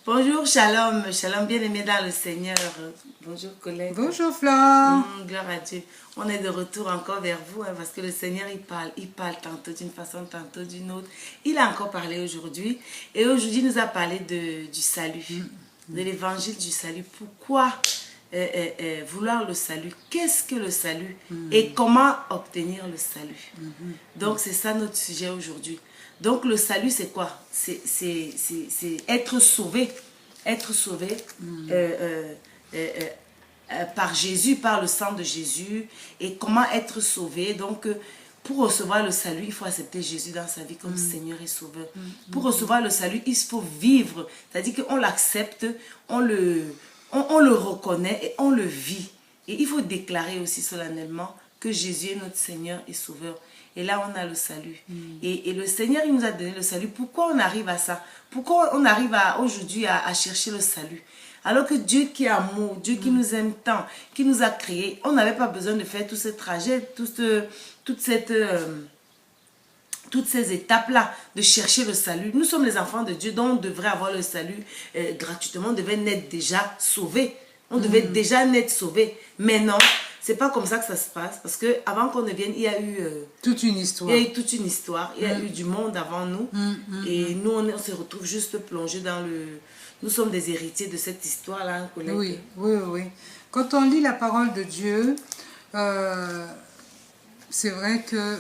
Bonjour, shalom, shalom, bien-aimé dans le Seigneur. Bonjour, collègue. Bonjour Flore. Gloire à Dieu. On est de retour encore vers vous parce que le Seigneur, il parle tantôt d'une façon, tantôt d'une autre. Il a encore parlé aujourd'hui et aujourd'hui, il nous a parlé du salut, de l'évangile du salut. Pourquoi vouloir le salut? Qu'est-ce que le salut et comment obtenir le salut? Donc, c'est ça notre sujet aujourd'hui. Donc, le salut, c'est quoi? C'est être sauvé. Être sauvé par Jésus, par le sang de Jésus. Et comment être sauvé? Donc, pour recevoir le salut, il faut accepter Jésus dans sa vie comme Seigneur et Sauveur. Pour recevoir le salut, il faut vivre. C'est-à-dire qu'on l'accepte, on le reconnaît et on le vit. Et il faut déclarer aussi solennellement que Jésus est notre Seigneur et Sauveur. Et là, on a le salut. Et le Seigneur, il nous a donné le salut. Pourquoi on arrive à ça? Pourquoi on arrive aujourd'hui à chercher le salut? Alors que Dieu qui est amour, Dieu qui nous aime tant, qui nous a créés, on n'avait pas besoin de faire tout ce trajet, toutes ces étapes-là, de chercher le salut. Nous sommes les enfants de Dieu, donc on devrait avoir le salut gratuitement. On devait naître déjà sauvé. On devait déjà naître sauvé. Mais non, c'est pas comme ça que ça se passe. Parce que avant qu'on ne vienne, il y a eu toute une histoire. Il y a eu toute une histoire. Il y a eu du monde avant nous. Et nous, on se retrouve juste plongés dans le... Nous sommes des héritiers de cette histoire-là, hein, collègue. Oui, oui, oui. Quand on lit la parole de Dieu, c'est vrai que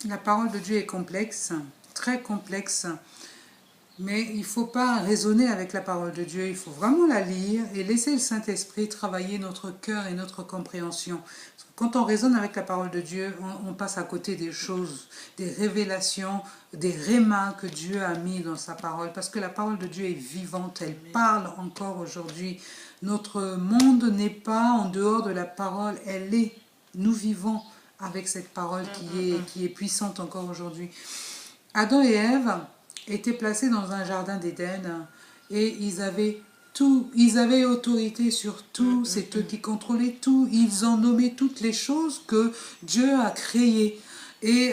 la parole de Dieu est complexe, très complexe. Mais il ne faut pas raisonner avec la parole de Dieu, il faut vraiment la lire et laisser le Saint-Esprit travailler notre cœur et notre compréhension. Quand on raisonne avec la parole de Dieu, on passe à côté des choses, des révélations, des rémas que Dieu a mis dans sa parole. Parce que la parole de Dieu est vivante, elle parle encore aujourd'hui. Notre monde n'est pas en dehors de la parole, elle est. Nous vivons avec cette parole qui est puissante encore aujourd'hui. Adam et Ève étaient placés dans un jardin d'Éden et ils avaient tout, ils avaient autorité sur tout, c'est eux qui contrôlaient tout, ils ont nommé toutes les choses que Dieu a créées. Et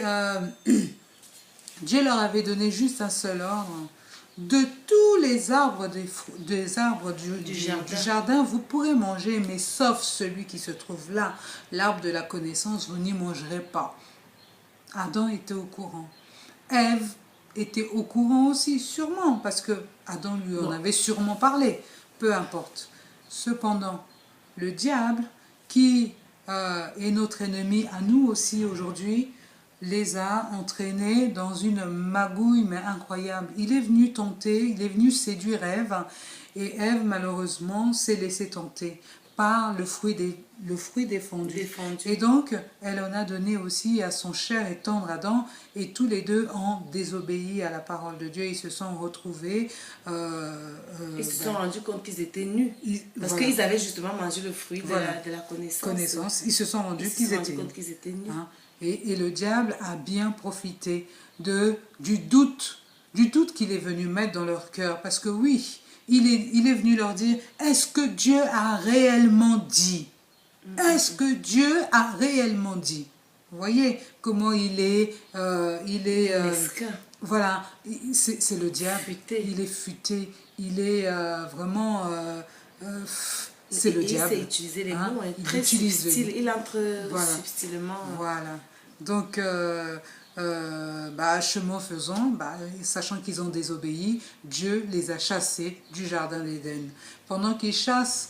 Dieu leur avait donné juste un seul ordre. De tous les arbres, des arbres du jardin, vous pourrez manger, mais sauf celui qui se trouve là, l'arbre de la connaissance, vous n'y mangerez pas. Adam était au courant. Ève était au courant aussi, sûrement, parce que Adam lui en avait sûrement parlé, peu importe. Cependant, le diable, qui est notre ennemi à nous aussi aujourd'hui, les a entraînés dans une magouille mais incroyable. Il est venu tenter, il est venu séduire Ève, et Ève malheureusement s'est laissée tenter par le fruit défendu. Et donc, elle en a donné aussi à son cher et tendre Adam, et tous les deux ont désobéi à la parole de Dieu. Ils se sont retrouvés. Ils se sont rendus compte qu'ils étaient nus. Parce qu'ils avaient justement mangé le fruit de la connaissance. Ils se sont rendus qu'ils étaient nus. Hein? Et le diable a bien profité du doute qu'il est venu mettre dans leur cœur. Parce que oui, il est venu leur dire, est-ce que Dieu a réellement dit? Est-ce que Dieu a réellement dit? Vous voyez comment il est voilà, c'est le diable. Futé. Il est futé. Il est vraiment... c'est le diable. Il sait utiliser les mots, très subtil. Il entre subtilement. Voilà. Donc... chemin faisant, sachant qu'ils ont désobéi, Dieu les a chassés du jardin d'Éden. Pendant qu'ils chassent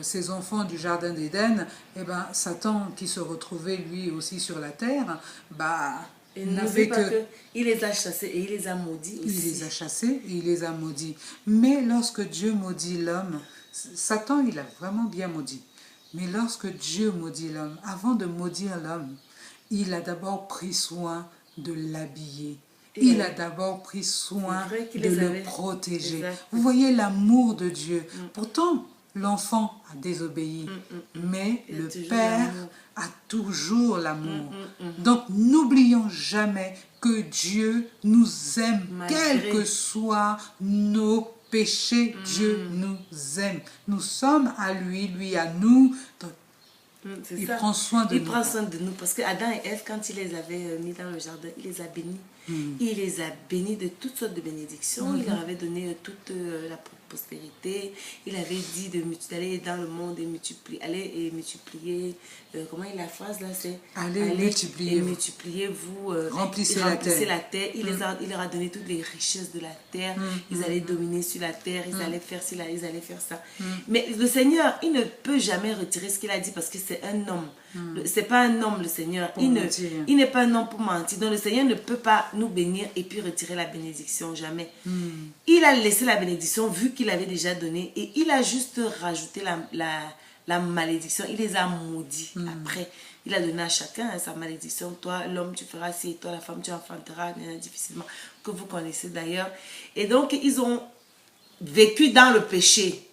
ses enfants du jardin d'Éden, Satan, qui se retrouvait lui aussi sur la terre, il n'a fait que... Il les a chassés et il les a maudits aussi. Il les a chassés et il les a maudits. Mais lorsque Dieu maudit l'homme, Satan, il a vraiment bien maudit. Mais lorsque Dieu maudit l'homme, avant de maudire l'homme, il a d'abord pris soin de l'habiller. Il a d'abord pris soin de le protéger. Exact. Vous voyez l'amour de Dieu. Pourtant, l'enfant a désobéi, mais le Père a toujours l'amour. Donc, n'oublions jamais que Dieu nous aime, quels que soient nos péchés. Dieu nous aime. Nous sommes à lui, lui à nous. Donc, il prend soin de nous. Il prend soin de nous parce que Adam et Ève, quand il les avait mis dans le jardin, il les a bénis. Il les a bénis de toutes sortes de bénédictions. Il leur avait donné toute la prospérité. Il avait dit d'aller dans le monde et multiplier, aller et multiplier. Comment est la phrase là? C'est allez multiplier, multipliez-vous, remplissez la terre. terre. Il leur a donné toutes les richesses de la terre. Ils allaient dominer sur la terre. Ils allaient faire ci, ils allaient faire ça. Mais le Seigneur, il ne peut jamais retirer ce qu'il a dit parce que c'est un homme. C'est pas un homme, le Seigneur. Il n'est pas un homme pour mentir. Donc le Seigneur ne peut pas nous bénir et puis retirer la bénédiction, jamais. Il a laissé la bénédiction vu qu'il avait déjà donné et il a juste rajouté la malédiction. Il les a maudits après. Il a donné à chacun sa malédiction. Toi, l'homme, tu feras ci, toi, la femme, tu enfanteras difficilement, que vous connaissez d'ailleurs. Et donc, ils ont vécu dans le péché.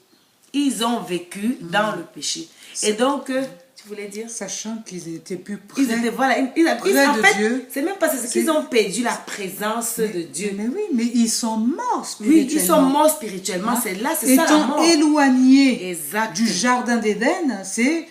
Ils ont vécu dans le péché. Et donc, tu voulais dire? Sachant qu'ils n'étaient plus près, ils étaient, voilà, près de Dieu. C'est même pas ça, c'est qu'ils ont perdu la présence de Dieu. Mais oui, mais ils sont morts spirituellement. Oui, ils sont morts spirituellement. Hein? C'est là, c'est ça la mort. Étant éloignés Exact. du jardin d'Éden, c'est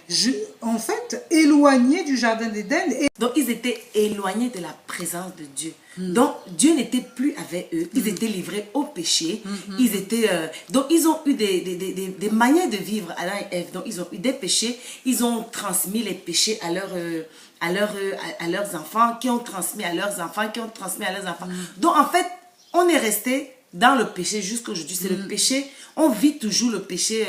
en fait éloignés du jardin d'Éden. Donc, ils étaient éloignés de la présence de Dieu. Donc, Dieu n'était plus avec eux. Ils étaient livrés au péché. Ils étaient, donc, ils ont eu des manières de vivre, Adam et Ève. Donc, ils ont eu des péchés. Ils ont transmis les péchés à leurs enfants, qui ont transmis à leurs enfants, qui ont transmis à leurs enfants. Donc, en fait, on est resté dans le péché jusqu'à aujourd'hui. C'est le péché. On vit toujours le péché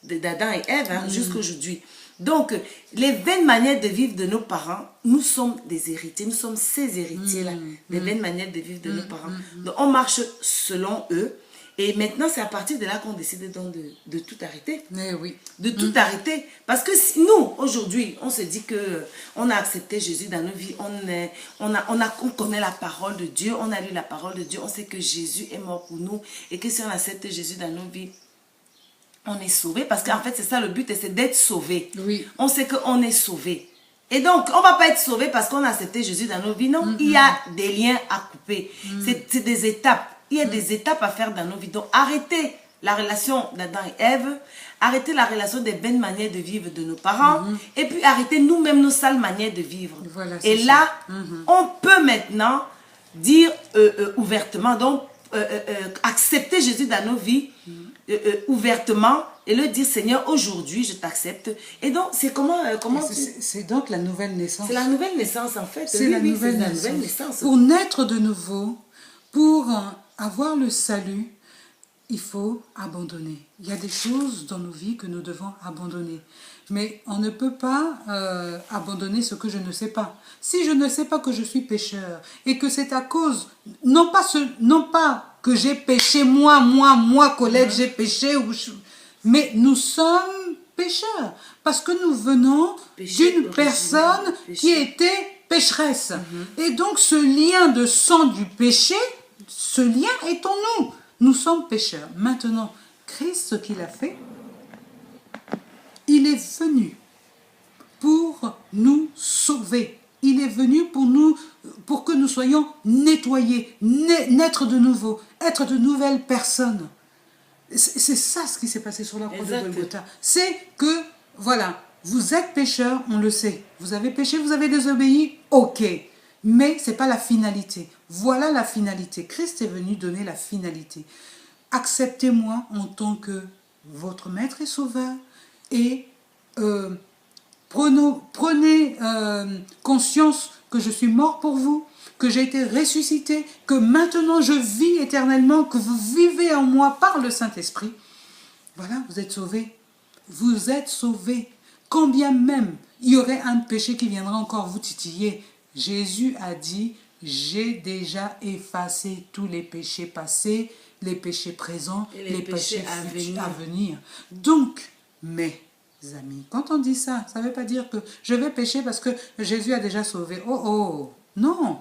d'Adam et Ève jusqu'à aujourd'hui. Donc, les vaines manières de vivre de nos parents, nous sommes des héritiers, nous sommes ces héritiers-là, les vaines manières de vivre de nos parents. Donc, on marche selon eux. Et maintenant, c'est à partir de là qu'on décide donc de tout arrêter. Mais oui. De tout arrêter. Parce que si nous, aujourd'hui, on se dit qu'on a accepté Jésus dans nos vies, on connaît la parole de Dieu, on a lu la parole de Dieu, on sait que Jésus est mort pour nous et que si on accepte Jésus dans nos vies, on est sauvé. Parce qu'en fait, c'est ça le but, c'est d'être sauvé. Oui. On sait qu'on est sauvé. Et donc, on ne va pas être sauvé parce qu'on a accepté Jésus dans nos vies. Non, il y a des liens à couper. C'est des étapes. Il y a des étapes à faire dans nos vies. Donc, arrêtez la relation d'Adam et Ève. Arrêtez la relation des bonnes manières de vivre de nos parents. Et puis, arrêtez nous-mêmes nos sales manières de vivre. Voilà, et là, on peut maintenant dire ouvertement, donc, accepter Jésus dans nos vies ouvertement et le dire, Seigneur, aujourd'hui, je t'accepte. Et donc, c'est comment c'est donc la nouvelle naissance. C'est la nouvelle naissance, en fait. C'est la nouvelle naissance. Pour naître de nouveau, pour avoir le salut, il faut abandonner. Il y a des choses dans nos vies que nous devons abandonner. Mais on ne peut pas abandonner ce que je ne sais pas. Si je ne sais pas que je suis pécheur et que c'est à cause, non pas que j'ai péché, moi, Colette, j'ai péché, mais nous sommes pécheurs. Parce que nous venons d'une personne qui était pécheresse. Et donc ce lien de sang du péché, ce lien est en nous. Nous sommes pécheurs. Maintenant, Christ, ce qu'il a fait, il est venu pour nous sauver. Il est venu pour que nous soyons nettoyés, naître de nouveau, être de nouvelles personnes. C'est ça ce qui s'est passé sur la croix de Golgotha. C'est que, voilà, vous êtes pécheurs, on le sait. Vous avez péché, vous avez désobéi, ok. Mais ce n'est pas la finalité. Voilà la finalité. Christ est venu donner la finalité. Acceptez-moi en tant que votre maître et sauveur et prenez conscience que je suis mort pour vous, que j'ai été ressuscité, que maintenant je vis éternellement, que vous vivez en moi par le Saint-Esprit. Voilà, vous êtes sauvés. Vous êtes sauvés. Quand bien même il y aurait un péché qui viendra encore vous titiller, Jésus a dit, j'ai déjà effacé tous les péchés passés, les péchés présents, les péchés à venir. Donc, mes amis, quand on dit ça, ça ne veut pas dire que je vais pécher parce que Jésus a déjà sauvé. Oh, non,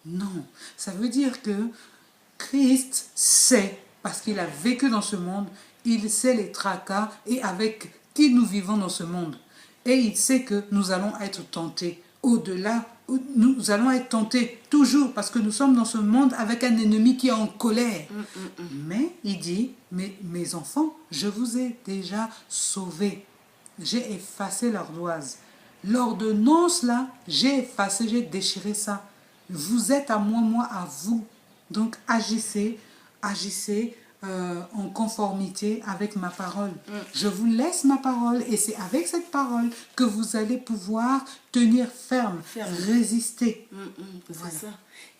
non. Ça veut dire que Christ sait, parce qu'il a vécu dans ce monde, il sait les tracas et avec qui nous vivons dans ce monde. Et il sait que nous allons être tentés. Au-delà, nous allons être tentés toujours parce que nous sommes dans ce monde avec un ennemi qui est en colère. Mais il dit, mes enfants, je vous ai déjà sauvés. J'ai effacé l'ardoise. L'ordonnance là, j'ai effacé, j'ai déchiré ça. Vous êtes à moi, moi à vous. Donc agissez en conformité avec ma parole. Je vous laisse ma parole et c'est avec cette parole que vous allez pouvoir tenir ferme. Résister. C'est ça.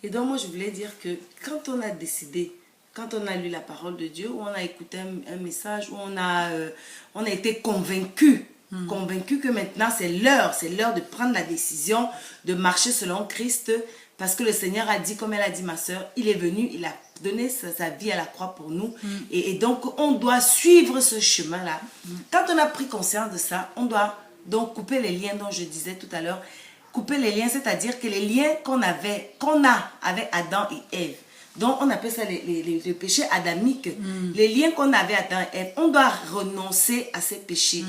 Et donc moi je voulais dire que quand on a décidé, quand on a lu la parole de Dieu, ou on a écouté un message, où on a été convaincu que maintenant c'est l'heure de prendre la décision de marcher selon Christ, parce que le Seigneur a dit, comme elle a dit ma soeur, il est venu, il a donné sa vie à la croix pour nous, et donc on doit suivre ce chemin-là. Quand on a pris conscience de ça, on doit donc couper les liens dont je disais tout à l'heure, couper les liens, c'est-à-dire que les liens qu'on a avec Adam et Ève, donc on appelle ça les péchés adamiques, les liens qu'on avait Adam et Ève, on doit renoncer à ces péchés,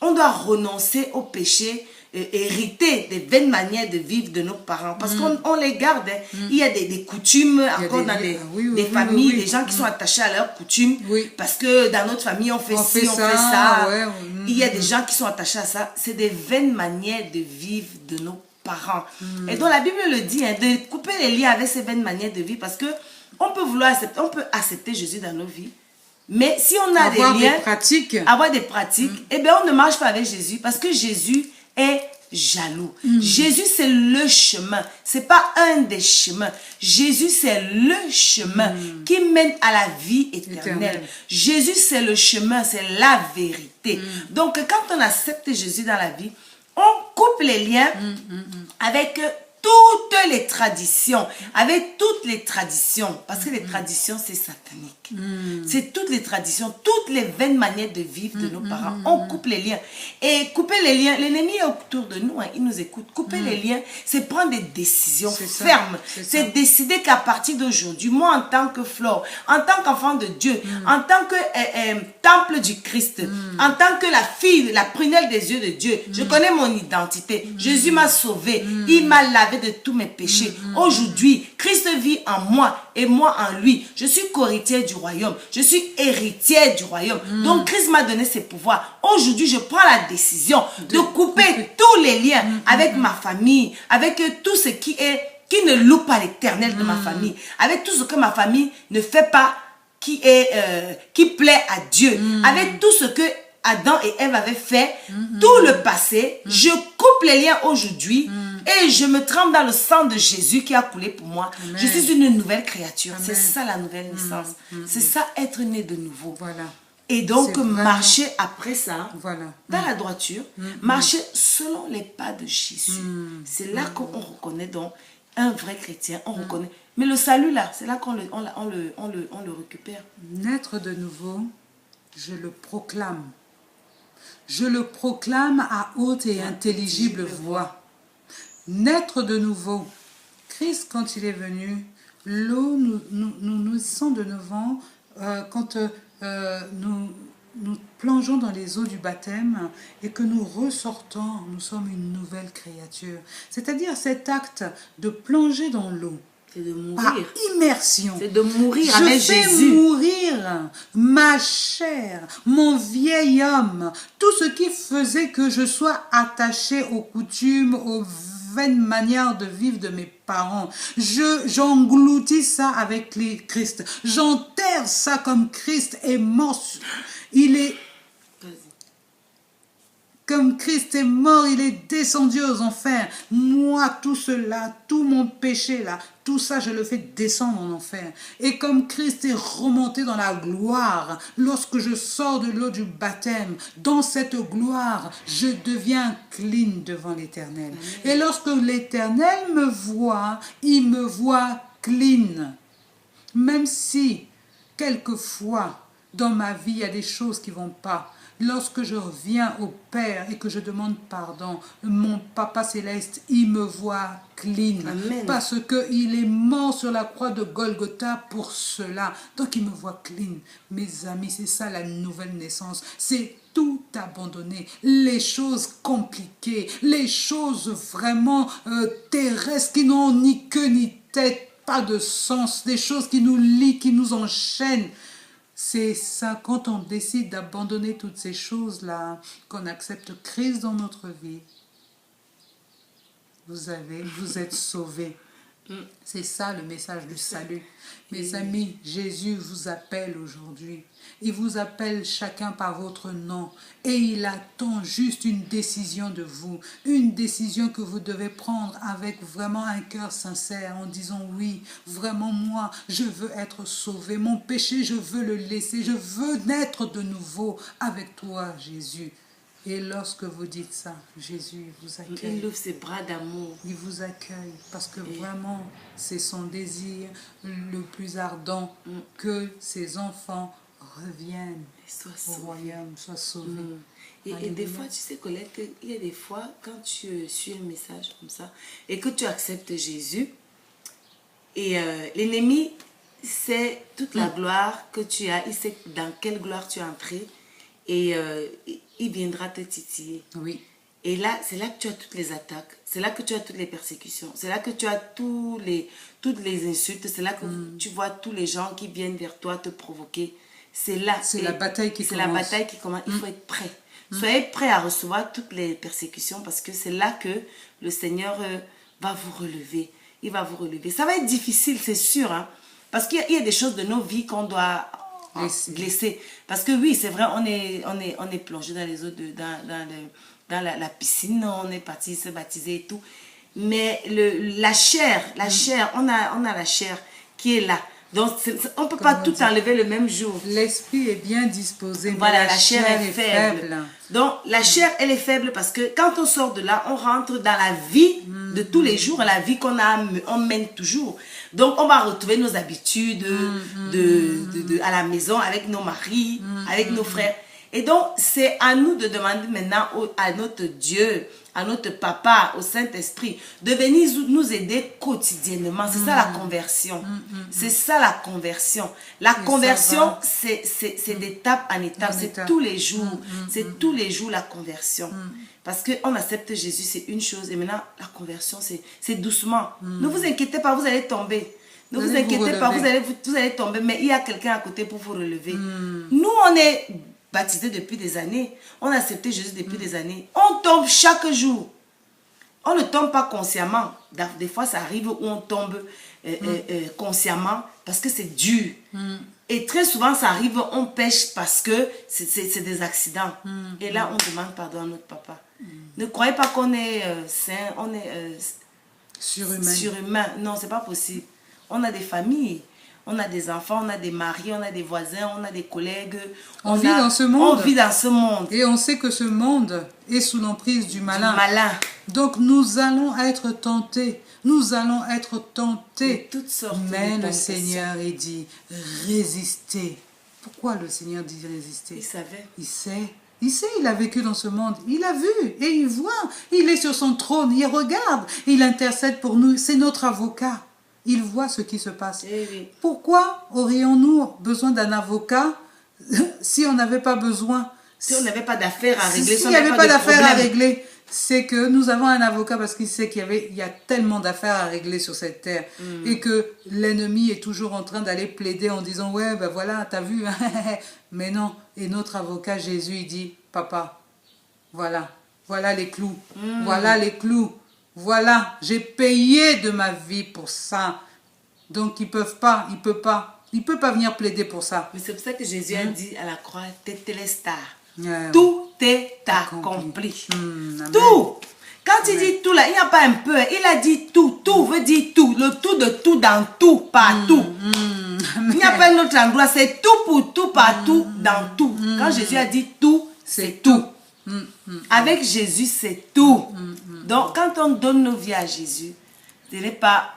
on doit renoncer aux péchés hérités des vaines manières de vivre de nos parents, parce qu'on les garde, hein. Il y a des coutumes encore dans des familles, des gens qui sont attachés à leurs coutumes, parce que dans notre famille on fait on fait ça. Il y a des gens qui sont attachés à ça, c'est des vaines manières de vivre de nos parents. Et donc la Bible le dit, hein, de couper les liens avec ces vaines manières de vivre, parce que on peut accepter Jésus dans nos vies, mais si on a avoir des pratiques, eh bien on ne marche pas avec Jésus, parce que Jésus est jaloux. Jésus c'est le chemin, c'est pas un des chemins. Jésus c'est le chemin qui mène à la vie éternelle. Jésus c'est le chemin, c'est la vérité. Donc quand on accepte Jésus dans la vie, on coupe les liens avec toutes les traditions, parce que les traditions c'est satanique. C'est toutes les traditions, toutes les vaines manières de vivre de nos parents. On coupe les liens. Et couper les liens, l'ennemi est autour de nous, hein, il nous écoute. Couper les liens, c'est prendre des décisions fermes. C'est décider qu'à partir d'aujourd'hui, moi en tant que Flore, en tant qu'enfant de Dieu, en tant que temple du Christ, en tant que la fille, la prunelle des yeux de Dieu, je connais mon identité. Jésus m'a sauvé, il m'a lavé de tous mes péchés. Aujourd'hui, Christ vit en moi et moi en lui. Je suis co-héritière du royaume. Je suis héritière du royaume. Donc Christ m'a donné ses pouvoirs. Aujourd'hui, je prends la décision de couper tous les liens avec ma famille, avec tout ce qui ne loue pas l'éternel de ma famille, avec tout ce que ma famille ne fait pas qui plaît à Dieu, avec tout ce que Adam et Ève avaient fait, tout le passé, je coupe les liens aujourd'hui et je me trempe dans le sang de Jésus qui a coulé pour moi. Amen. Je suis une nouvelle créature. C'est ça la nouvelle naissance. C'est ça être né de nouveau. Voilà. Et donc marcher après ça, dans la droiture, marcher selon les pas de Jésus. C'est là qu'on reconnaît donc un vrai chrétien, on reconnaît. Mais le salut là, c'est là qu'on le récupère. Naître de nouveau, je le proclame. Je le proclame à haute et intelligible voix. Naître de nouveau. Christ, quand il est venu, l'eau, nous sommes de nouveau quand nous plongeons dans les eaux du baptême et que nous ressortons, nous sommes une nouvelle créature. C'est-à-dire cet acte de plonger dans l'eau. C'est de mourir. Par immersion. C'est de mourir avec Jésus. Je fais mourir ma chair, mon vieil homme, tout ce qui faisait que je sois attaché aux coutumes, aux vaines manières de vivre de mes parents. J'engloutis ça avec Christ. J'enterre ça comme Christ est mort. Comme Christ est mort, il est descendu aux enfers. Moi, tout cela, tout mon péché là, tout ça, je le fais descendre en enfer. Et comme Christ est remonté dans la gloire, lorsque je sors de l'eau du baptême, dans cette gloire, je deviens clean devant l'Éternel. Et lorsque l'Éternel me voit, il me voit clean. Même si, quelquefois, dans ma vie, il y a des choses qui ne vont pas. Lorsque je reviens au Père et que je demande pardon, mon Papa Céleste, il me voit clean. Amen. Parce qu'il est mort sur la croix de Golgotha pour cela. Donc il me voit clean. Mes amis, c'est ça la nouvelle naissance. C'est tout abandonner. Les choses compliquées, les choses vraiment terrestres qui n'ont ni queue ni tête, pas de sens, des choses qui nous lient, qui nous enchaînent. C'est ça, quand on décide d'abandonner toutes ces choses-là, qu'on accepte Christ dans notre vie, vous êtes sauvés. C'est ça le message du salut. Mes amis, Jésus vous appelle aujourd'hui. Il vous appelle chacun par votre nom. Et il attend juste une décision de vous. Une décision que vous devez prendre avec vraiment un cœur sincère en disant oui, vraiment moi, je veux être sauvé. Mon péché, je veux le laisser. Je veux naître de nouveau avec toi, Jésus. Et lorsque vous dites ça, Jésus vous accueille. Il ouvre ses bras d'amour. Il vous accueille parce que vraiment, c'est son désir le plus ardent que ses enfants reviennent au royaume, soient sauvés. Et des fois, tu sais, Colette, il y a des fois, quand tu suis un message comme ça et que tu acceptes Jésus, et l'ennemi sait toute la gloire que tu as, il sait dans quelle gloire tu es entré, et il viendra te titiller. Oui. Et là, c'est là que tu as toutes les attaques, c'est là que tu as toutes les persécutions, c'est là que tu as toutes les insultes, c'est là que tu vois tous les gens qui viennent vers toi te provoquer. C'est là. C'est la bataille qui commence. C'est la bataille qui commence. Il faut être prêt. Soyez prêts à recevoir toutes les persécutions parce que c'est là que le Seigneur va vous relever. Il va vous relever. Ça va être difficile, c'est sûr, hein, parce qu'il y a des choses de nos vies qu'on doit blesser. Parce que oui, c'est vrai, on est plongé dans les eaux, dans la piscine, on est parti se baptiser et tout. Mais la chair, on a la chair qui est là. Donc, on ne peut pas tout enlever le même jour. L'esprit est bien disposé, voilà, la chair est faible. Donc, la chair, elle est faible parce que quand on sort de là, on rentre dans la vie de tous les jours, la vie on mène toujours. Donc, on va retrouver nos habitudes à la maison, avec nos maris, avec nos frères. Et donc, c'est à nous de demander maintenant à notre Dieu, à notre Papa, au Saint-Esprit, de venir nous aider quotidiennement. C'est ça la conversion. C'est ça la conversion. La conversion, c'est d'étape en étape. C'est tous les jours. C'est tous les jours la conversion. Parce qu'on accepte Jésus, c'est une chose. Et maintenant, la conversion, c'est doucement. Ne vous inquiétez pas, vous allez tomber. Ne vous inquiétez pas, vous allez tomber. Mais il y a quelqu'un à côté pour vous relever. Nous, on est baptisés depuis des années. On a accepté Jésus depuis des années. On tombe chaque jour. On ne tombe pas consciemment. Des fois, ça arrive où on tombe consciemment parce que c'est dur. Et très souvent, ça arrive, on pêche parce que c'est des accidents. Et là, on demande pardon à notre papa. Ne croyez pas qu'on est saint, on est surhumain. Non, c'est pas possible. On a des familles. On a des enfants, on a des maris, on a des voisins, on a des collègues. On vit dans ce monde. On vit dans ce monde. Et on sait que ce monde est sous l'emprise du malin. Donc nous allons être tentés. Nous allons être tentés. De toutes sortes mais le Seigneur est dit, résistez. Pourquoi le Seigneur dit résister? Il savait. Il sait. Il sait, il a vécu dans ce monde. Il a vu et il voit. Il est sur son trône, il regarde. Il intercède pour nous. C'est notre avocat. Il voit ce qui se passe. Oui. Pourquoi aurions-nous besoin d'un avocat si on n'avait pas besoin? Si on n'avait pas d'affaires à régler, s'il n'y avait pas d'affaires à régler, c'est que nous avons un avocat parce qu'il sait qu'il y a tellement d'affaires à régler sur cette terre et que l'ennemi est toujours en train d'aller plaider en disant ouais ben voilà t'as vu mais non. Et notre avocat Jésus il dit papa voilà les clous, voilà les clous. Voilà, j'ai payé de ma vie pour ça. Donc, il peut pas venir plaider pour ça. Mais c'est pour ça que Jésus a dit à la croix, Tetelestar. Tout est accompli. Tout. Quand il dit tout là, il n'y a pas un peu. Il a dit tout. Tout veut dire tout. Le tout de tout dans tout, partout. Il n'y a pas un autre endroit. C'est tout pour tout, partout, dans tout. Quand Jésus a dit tout, c'est tout. Avec Jésus, c'est tout. Donc, quand on donne nos vies à Jésus, ce n'est pas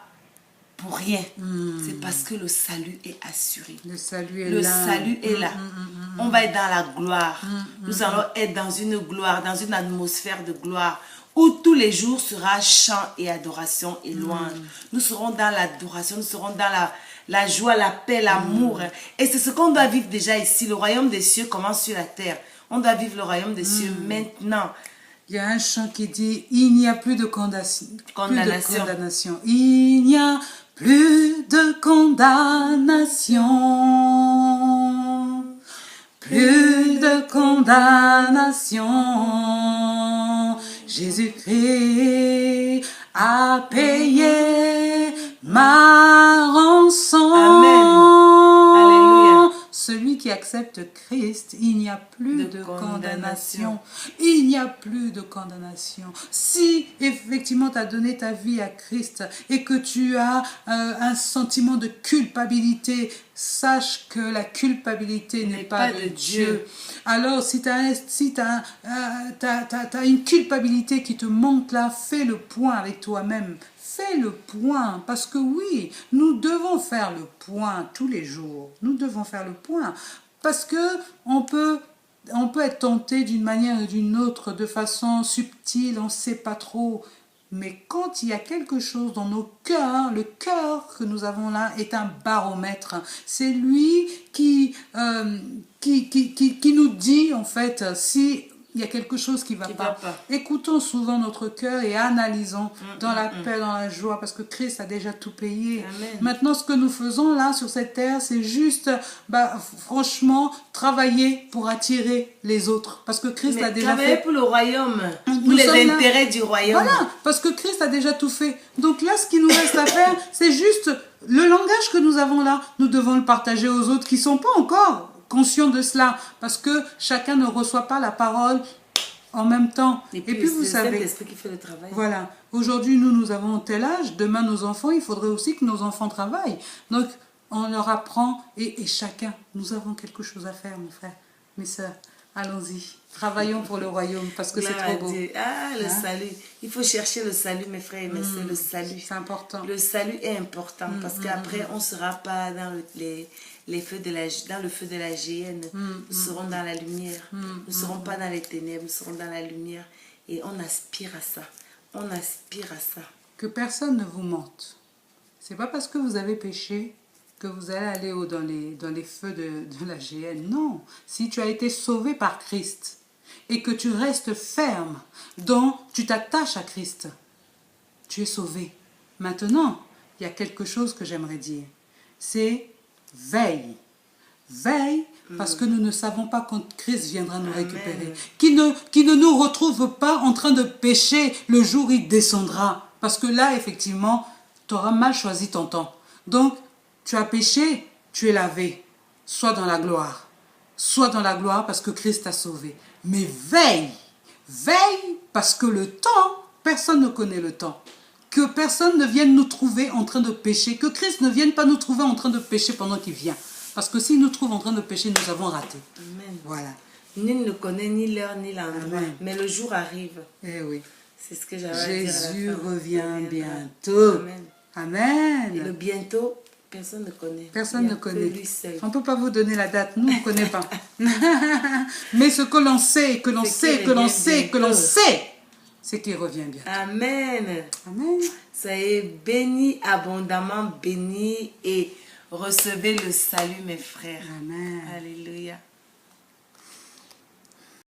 pour rien. C'est parce que le salut est assuré. Le salut est là. On va être dans la gloire. Nous allons être dans une gloire, dans une atmosphère de gloire, où tous les jours sera chant et adoration et louange. Nous serons dans l'adoration, nous serons dans la joie, la paix, l'amour. Et c'est ce qu'on doit vivre déjà ici. Le royaume des cieux commence sur la terre. On doit vivre le royaume des cieux maintenant. Il y a un chant qui dit, il n'y a plus de condamnation. Il n'y a plus de condamnation. Plus de condamnation. Jésus-Christ a payé acceptes Christ, il n'y a plus de condamnation. Il n'y a plus de condamnation. Si effectivement tu as donné ta vie à Christ et que tu as un sentiment de culpabilité, sache que la culpabilité n'est pas de Dieu. Alors, si tu as, une culpabilité qui te monte là, fais le point avec toi-même. Fais le point, parce que oui, nous devons faire le point tous les jours. Nous devons faire le point, parce que on peut être tenté d'une manière ou d'une autre, de façon subtile, on ne sait pas trop. Mais quand il y a quelque chose dans nos cœurs, le cœur que nous avons là est un baromètre. C'est lui qui nous dit, en fait, si il y a quelque chose qui ne va pas. Écoutons souvent notre cœur et analysons dans la paix, dans la joie, parce que Christ a déjà tout payé. Amen. Maintenant, ce que nous faisons là, sur cette terre, c'est juste, franchement, travailler pour attirer les autres. Parce que Christ a déjà travailler fait... pour le royaume, pour les intérêts du royaume. Voilà, parce que Christ a déjà tout fait. Donc là, ce qui nous reste à faire, c'est juste le langage que nous avons là. Nous devons le partager aux autres qui ne sont pas encore conscients de cela, parce que chacun ne reçoit pas la parole en même temps. Et puis vous savez, c'est l'Esprit qui fait le travail. Voilà. Aujourd'hui, nous avons tel âge. Demain, nos enfants, il faudrait aussi que nos enfants travaillent. Donc, on leur apprend, et chacun, nous avons quelque chose à faire, mes frères, mes sœurs. Allons-y, travaillons pour le royaume, parce que c'est trop beau. Le salut. Il faut chercher le salut, mes frères et mes sœurs, le salut. C'est important. Le salut est important, parce qu'après, on ne sera pas dans le feu de la géhenne. Nous serons dans la lumière. Nous ne serons pas dans les ténèbres, nous serons dans la lumière. Et on aspire à ça. On aspire à ça. Que personne ne vous mente. C'est pas parce que vous avez péché que vous allez aller dans les feux de la géhenne. Non. Si tu as été sauvé par Christ et que tu restes ferme, tu t'attaches à Christ, tu es sauvé. Maintenant, il y a quelque chose que j'aimerais dire. C'est veille. Veille, parce que nous ne savons pas quand Christ viendra nous récupérer. Qu'il ne nous retrouve pas en train de pécher le jour où il descendra. Parce que là, effectivement, tu auras mal choisi ton temps. Donc, tu as péché, tu es lavé. Sois dans la gloire. Sois dans la gloire parce que Christ t'a sauvé. Mais veille. Veille parce que le temps, personne ne connaît le temps. Que personne ne vienne nous trouver en train de pécher. Que Christ ne vienne pas nous trouver en train de pécher pendant qu'il vient. Parce que s'il nous trouve en train de pécher, nous avons raté. Amen. Voilà. Nul ne connaît ni l'heure ni l'endroit. Mais le jour arrive. Eh oui. C'est ce que j'avais à dire. Jésus revient bientôt. Amen. Amen. Et le bientôt, personne ne connaît. Personne ne connaît. Lui seul. On ne peut pas vous donner la date. Nous, on ne connaît pas. Mais ce que l'on sait, que l'on sait, c'est qu'il revient bientôt. Amen. Amen. Soyez bénis, abondamment bénis et recevez le salut, mes frères. Amen. Alléluia.